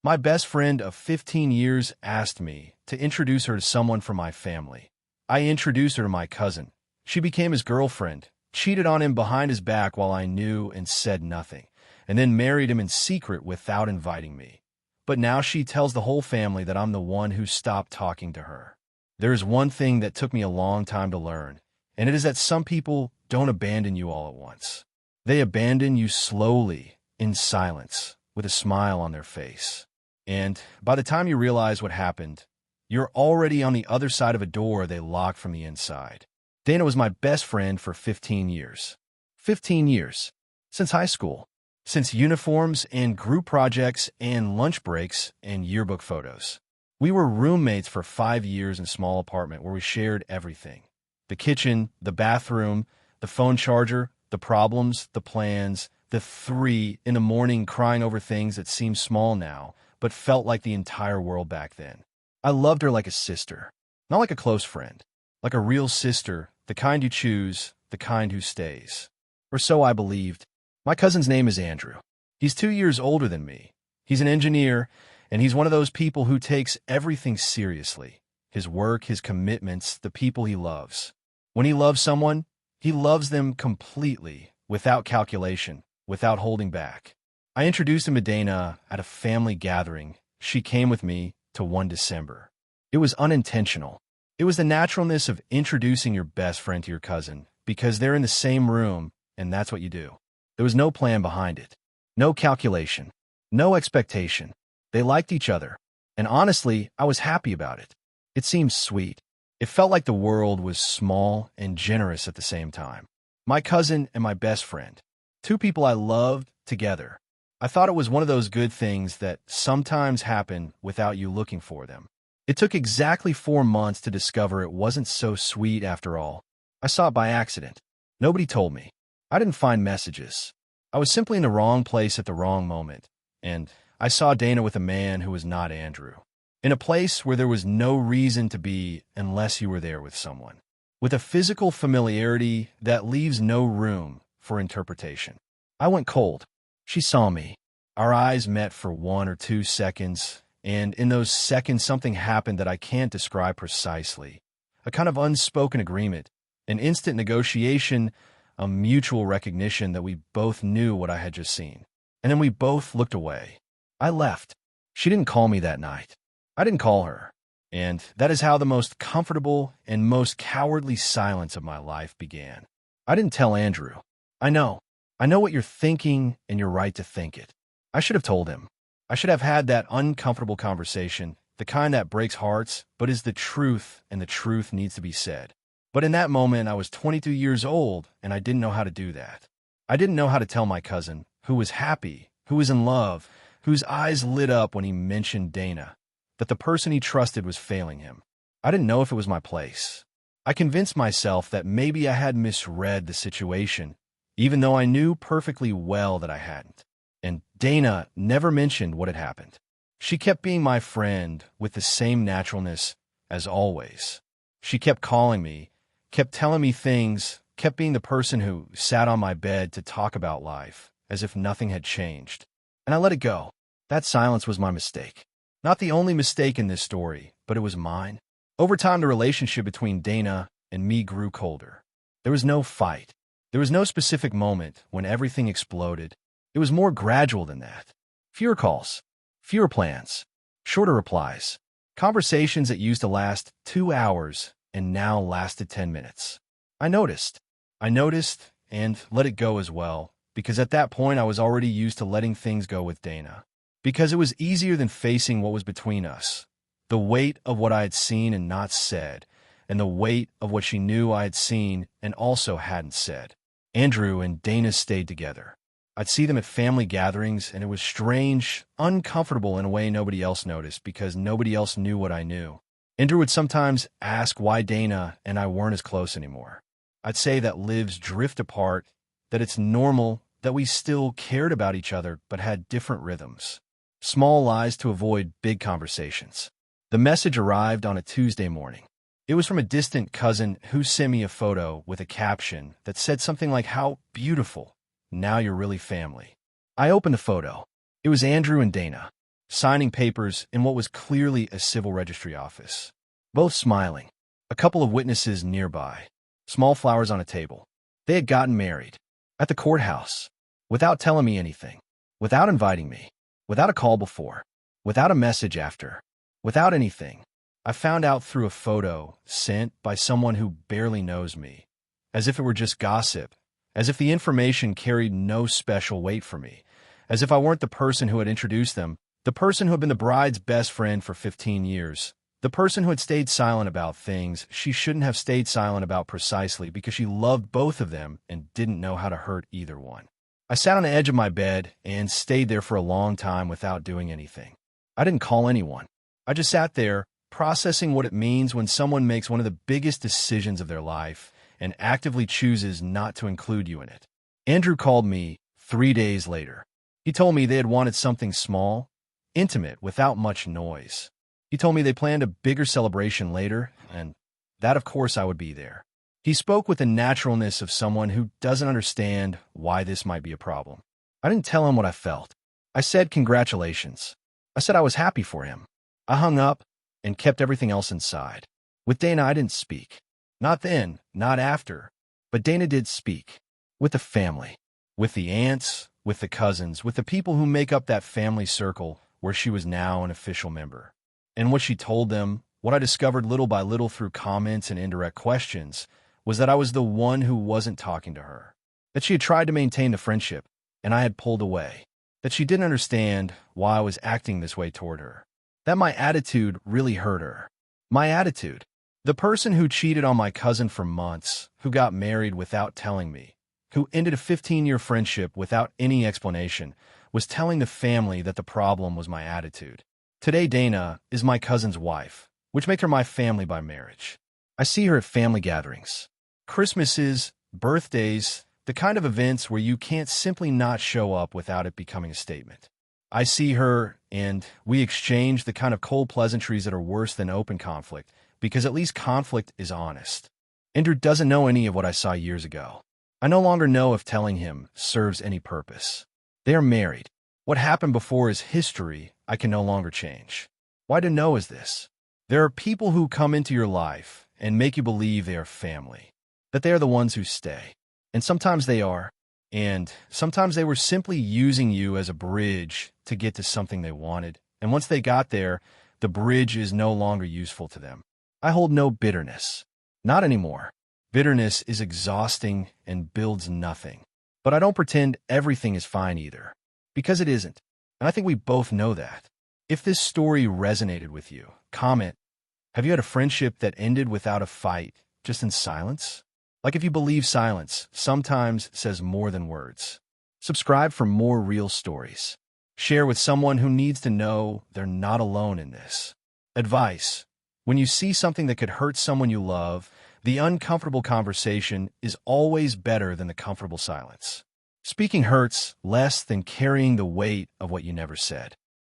My best friend of 15 years asked me to introduce her to someone from my family. I introduced her to my cousin. She became his girlfriend, cheated on him behind his back while I knew and said nothing, and then married him in secret without inviting me. But now she tells the whole family that I'm the one who stopped talking to her. There is one thing that took me a long time to learn, and it is that some people don't abandon you all at once. They abandon you slowly, in silence, with a smile on their face. And by the time you realize what happened, you're already on the other side of a door they locked from the inside. Dana was my best friend for 15 years. 15 years. Since high school. Since uniforms and group projects and lunch breaks and yearbook photos. We were roommates for 5 years in a small apartment where we shared everything. The kitchen, the bathroom, the phone charger, the problems, the plans, the 3 in the morning crying over things that seem small now, but felt like the entire world back then. I loved her like a sister, not like a close friend, like a real sister, the kind you choose, the kind who stays. Or so I believed. My cousin's name is Andrew. He's 2 years older than me. He's an engineer, and he's one of those people who takes everything seriously. His work, his commitments, the people he loves. When he loves someone, he loves them completely, without calculation, without holding back. I introduced him to Dana at a family gathering. She came with me to one December. It was unintentional. It was the naturalness of introducing your best friend to your cousin, because they're in the same room, and that's what you do. There was no plan behind it. No calculation. No expectation. They liked each other. And honestly, I was happy about it. It seemed sweet. It felt like the world was small and generous at the same time. My cousin and my best friend. Two people I loved together. I thought it was one of those good things that sometimes happen without you looking for them. It took exactly 4 months to discover it wasn't so sweet after all. I saw it by accident. Nobody told me. I didn't find messages. I was simply in the wrong place at the wrong moment. And I saw Dana with a man who was not Andrew. In a place where there was no reason to be unless you were there with someone. With a physical familiarity that leaves no room for interpretation. I went cold. She saw me. Our eyes met for 1 or 2 seconds, and in those seconds something happened that I can't describe precisely. A kind of unspoken agreement, an instant negotiation, a mutual recognition that we both knew what I had just seen. And then we both looked away. I left. She didn't call me that night. I didn't call her. And that is how the most comfortable and most cowardly silence of my life began. I didn't tell Andrew. I know. I know what you're thinking, and you're right to think it. I should have told him. I should have had that uncomfortable conversation, the kind that breaks hearts, but is the truth, and the truth needs to be said. But in that moment, I was 22 years old, and I didn't know how to do that. I didn't know how to tell my cousin, who was happy, who was in love, whose eyes lit up when he mentioned Dana, that the person he trusted was failing him. I didn't know if it was my place. I convinced myself that maybe I had misread the situation, even though I knew perfectly well that I hadn't. And Dana never mentioned what had happened. She kept being my friend with the same naturalness as always. She kept calling me, kept telling me things, kept being the person who sat on my bed to talk about life, as if nothing had changed. And I let it go. That silence was my mistake. Not the only mistake in this story, but it was mine. Over time, the relationship between Dana and me grew colder. There was no fight. There was no specific moment when everything exploded. It was more gradual than that. Fewer calls, fewer plans, shorter replies, conversations that used to last 2 hours and now lasted 10 minutes. I noticed and let it go as well, because at that point I was already used to letting things go with Dana. Because it was easier than facing what was between us. The weight of what I had seen and not said, and the weight of what she knew I had seen and also hadn't said. Andrew and Dana stayed together. I'd see them at family gatherings, and it was strange, uncomfortable in a way nobody else noticed because nobody else knew what I knew. Andrew would sometimes ask why Dana and I weren't as close anymore. I'd say that lives drift apart, that it's normal, that we still cared about each other but had different rhythms. Small lies to avoid big conversations. The message arrived on a Tuesday morning. It was from a distant cousin who sent me a photo with a caption that said something like, "How beautiful. Now you're really family." I opened the photo. It was Andrew and Dana, signing papers in what was clearly a civil registry office. Both smiling. A couple of witnesses nearby. Small flowers on a table. They had gotten married. At the courthouse. Without telling me anything. Without inviting me. Without a call before. Without a message after. Without anything. I found out through a photo sent by someone who barely knows me. As if it were just gossip. As if the information carried no special weight for me. As if I weren't the person who had introduced them, the person who had been the bride's best friend for 15 years, the person who had stayed silent about things she shouldn't have stayed silent about precisely because she loved both of them and didn't know how to hurt either one. I sat on the edge of my bed and stayed there for a long time without doing anything. I didn't call anyone. I just sat there, processing what it means when someone makes one of the biggest decisions of their life and actively chooses not to include you in it. Andrew called me 3 days later. He told me they had wanted something small, intimate, without much noise. He told me they planned a bigger celebration later, and that, of course, I would be there. He spoke with the naturalness of someone who doesn't understand why this might be a problem. I didn't tell him what I felt. I said congratulations. I said I was happy for him. I hung up and kept everything else inside. With Dana, I didn't speak. Not then, not after. But Dana did speak. With the family. With the aunts, with the cousins, with the people who make up that family circle where she was now an official member. And what she told them, what I discovered little by little through comments and indirect questions, was that I was the one who wasn't talking to her. That she had tried to maintain the friendship, and I had pulled away. That she didn't understand why I was acting this way toward her. That my attitude really hurt her. My attitude. The person who cheated on my cousin for months, who got married without telling me, who ended a 15-year friendship without any explanation, was telling the family that the problem was my attitude. Today, Dana is my cousin's wife, which makes her my family by marriage. I see her at family gatherings, Christmases, birthdays, the kind of events where you can't simply not show up without it becoming a statement. I see her, and we exchange the kind of cold pleasantries that are worse than open conflict, because at least conflict is honest. Andrew doesn't know any of what I saw years ago. I no longer know if telling him serves any purpose. They are married. What happened before is history I can no longer change. Why to know is this? There are people who come into your life and make you believe they are family, that they are the ones who stay. And sometimes they are, and sometimes they were simply using you as a bridge to get to something they wanted, and once they got there, the bridge is no longer useful to them. I hold no bitterness. Not anymore. Bitterness is exhausting and builds nothing. But I don't pretend everything is fine either, because it isn't. And I think we both know that. If this story resonated with you, comment, have you had a friendship that ended without a fight, just in silence? Like if you believe silence sometimes says more than words. Subscribe for more real stories. Share with someone who needs to know they're not alone in this. Advice. When you see something that could hurt someone you love, the uncomfortable conversation is always better than the comfortable silence. Speaking hurts less than carrying the weight of what you never said.